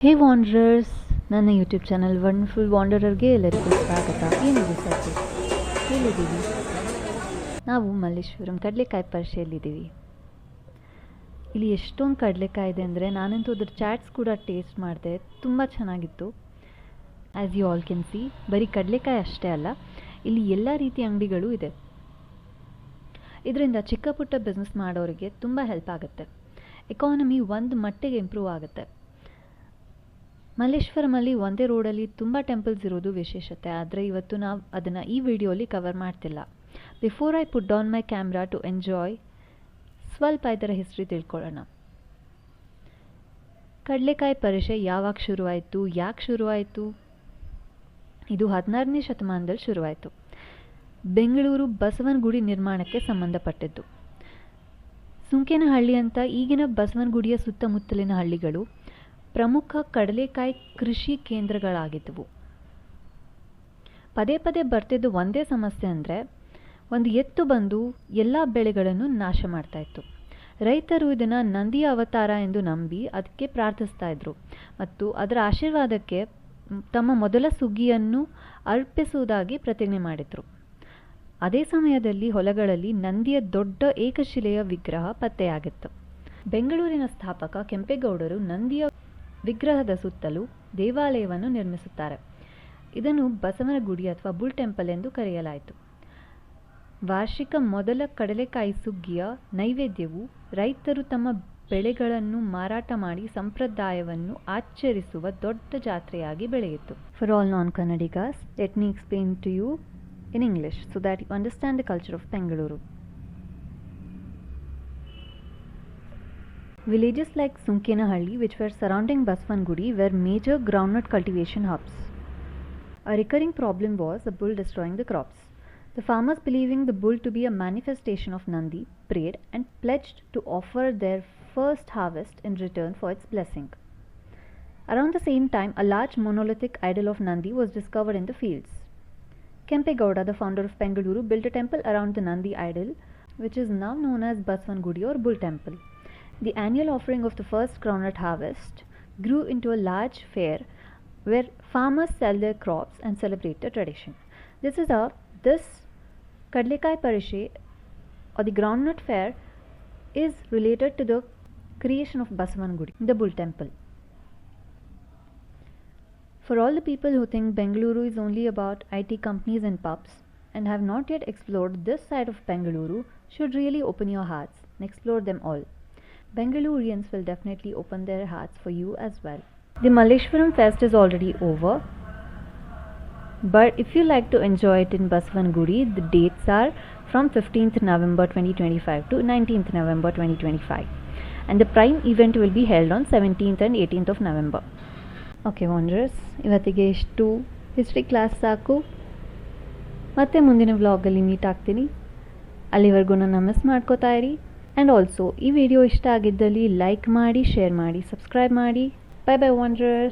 ಹೇ wanderers, ನನ್ನ YouTube channel wonderful ವಾಂಡರರ್ಗೆ ಎಲ್ಲರಿಗೂ ಸ್ವಾಗತ. ಏನಿದೆ ಸದ್ಯ ಎಲ್ಲಿದ್ದೀವಿ? ನಾವು ಮಲ್ಲೇಶ್ವರಂ ಕಡಲೆಕಾಯಿ ಪರಿಷೆಯಲ್ಲಿದ್ದೀವಿ. ಇಲ್ಲಿ ಎಷ್ಟೊಂದು ಕಡಲೆಕಾಯಿ ಇದೆ ಅಂದರೆ ನಾನಂತೂ ಅದ್ರ ಚಾಟ್ಸ್ ಕೂಡ ಟೇಸ್ಟ್ ಮಾಡಿದೆ. ತುಂಬ ಚೆನ್ನಾಗಿತ್ತು. As you all can see, ಬರೀ ಕಡಲೆಕಾಯಿ ಅಷ್ಟೇ ಅಲ್ಲ, ಇಲ್ಲಿ ಎಲ್ಲ ರೀತಿಯ ಅಂಗಡಿಗಳು ಇದೆ. ಇದರಿಂದ ಚಿಕ್ಕ ಪುಟ್ಟ ಬಿಸ್ನೆಸ್ ಮಾಡೋರಿಗೆ ತುಂಬ ಹೆಲ್ಪ್ ಆಗುತ್ತೆ. ಎಕಾನಮಿ ಒಂದು ಮಟ್ಟಿಗೆ ಇಂಪ್ರೂವ್ ಆಗುತ್ತೆ. ಮಲ್ಲೇಶ್ವರಮಲ್ಲಿ ಒಂದೇ ರೋಡಲ್ಲಿ ತುಂಬ ಟೆಂಪಲ್ಸ್ ಇರೋದು ವಿಶೇಷತೆ. ಆದರೆ ಇವತ್ತು ನಾವು ಅದನ್ನು ಈ ವಿಡಿಯೋಲಿ ಕವರ್ ಮಾಡ್ತಿಲ್ಲ. Before I put down my camera to enjoy, ಸ್ವಲ್ಪ ಇದರ ಹಿಸ್ಟ್ರಿ ತಿಳ್ಕೊಳ್ಳೋಣ. ಕಡಲೆಕಾಯಿ ಪರಿಷೆ ಯಾವಾಗ ಶುರುವಾಯಿತು, ಯಾಕೆ ಶುರುವಾಯಿತು? ಇದು 16ನೇ ಶತಮಾನದಲ್ಲಿ ಶುರುವಾಯಿತು. ಬೆಂಗಳೂರು ಬಸವನಗುಡಿ ನಿರ್ಮಾಣಕ್ಕೆ ಸಂಬಂಧಪಟ್ಟಿದ್ದು. ಸುಂಕೇನಹಳ್ಳಿ ಅಂತ ಈಗಿನ ಬಸವನಗುಡಿಯ ಸುತ್ತಮುತ್ತಲಿನ ಹಳ್ಳಿಗಳು ಪ್ರಮುಖ ಕಡಲೆಕಾಯಿ ಕೃಷಿ ಕೇಂದ್ರಗಳಾಗಿದ್ದವು. ಪದೇ ಪದೇ ಬರ್ತಿದ್ದು ಒಂದೇ ಸಮಸ್ಯೆ ಅಂದರೆ, ಒಂದು ಎತ್ತು ಬಂದು ಎಲ್ಲ ಬೆಳೆಗಳನ್ನು ನಾಶ ಮಾಡ್ತಾ ಇತ್ತು. ರೈತರು ಇದನ್ನು ನಂದಿಯ ಅವತಾರ ಎಂದು ನಂಬಿ ಅದಕ್ಕೆ ಪ್ರಾರ್ಥಿಸ್ತಾ ಇದ್ರು ಮತ್ತು ಅದರ ಆಶೀರ್ವಾದಕ್ಕೆ ತಮ್ಮ ಮೊದಲ ಸುಗ್ಗಿಯನ್ನು ಅರ್ಪಿಸುವುದಾಗಿ ಪ್ರತಿಜ್ಞೆ ಮಾಡಿದ್ರು. ಅದೇ ಸಮಯದಲ್ಲಿ ಹೊಲಗಳಲ್ಲಿ ನಂದಿಯ ದೊಡ್ಡ ಏಕಶಿಲೆಯ ವಿಗ್ರಹ ಪತ್ತೆಯಾಗಿತ್ತು. ಬೆಂಗಳೂರಿನ ಸ್ಥಾಪಕ ಕೆಂಪೇಗೌಡರು ನಂದಿಯ ವಿಗ್ರಹದ ಸುತ್ತಲೂ ದೇವಾಲಯವನ್ನು ನಿರ್ಮಿಸುತ್ತಾರೆ. ಇದನ್ನು ಬಸವನಗುಡಿ ಅಥವಾ ಬುಲ್ ಟೆಂಪಲ್ ಎಂದು ಕರೆಯಲಾಯಿತು. ವಾರ್ಷಿಕ ಮೊದಲ ಕಡಲೆಕಾಯಿ ಸುಗ್ಗಿಯ ನೈವೇದ್ಯವು ರೈತರು ತಮ್ಮ ಬೆಳೆಗಳನ್ನು ಮಾರಾಟ ಮಾಡಿ ಸಂಪ್ರದಾಯವನ್ನು ಆಚರಿಸುವ ದೊಡ್ಡ ಜಾತ್ರೆಯಾಗಿ ಬೆಳೆಯಿತು. For all non Kannadigas, let me explain to you in English so that you understand the culture of Bengaluru. Villages like Sunkenahalli, which were surrounding Basavangudi, were major groundnut cultivation hubs. A recurring problem was the bull destroying the crops. The farmers, believing the bull to be a manifestation of Nandi, prayed and pledged to offer their first harvest in return for its blessing. Around the same time, a large monolithic idol of Nandi was discovered in the fields. Kempegowda, the founder of Bengaluru, built a temple around the Nandi idol, which is now known as Basavangudi or Bull Temple. The annual offering of the first groundnut harvest grew into a large fair where farmers sell their crops and celebrate the tradition. This Kadlekai Parishe or the groundnut fair is related to the creation of Basavangudi, the Bull Temple. For all the people who think Bengaluru is only about IT companies and pubs and have not yet explored this side of Bengaluru, should really open your hearts and explore them all. Bengalurians will definitely open their hearts for you as well. The Malleshwaram Fest is already over, but if you like to enjoy it in Basavangudi, the dates are from 15th November 2025 to 19th November 2025, and the prime event will be held on 17th and 18th of November. Okay wanderers, ಇವತ್ತಿಗೆ ಇಷ್ಟು history class ಸಾಕು. ಮತ್ತೆ ಮುಂದಿನ ವ್ಲಾಗಲ್ಲಿ meet ಆಗ್ತೀನಿ. ಅಲ್ಲಿವರೆಗೂ ನನ್ನ miss ಮಾಡ್ಕೋತಾ ಇರಿ. ಆ್ಯಂಡ್ ಆಲ್ಸೋ ಈ ವಿಡಿಯೋ ಇಷ್ಟ ಆಗಿದ್ದಲ್ಲಿ ಲೈಕ್ ಮಾಡಿ, ಶೇರ್ ಮಾಡಿ, ಸಬ್ಸ್ಕ್ರೈಬ್ ಮಾಡಿ. Bye bye wanderers.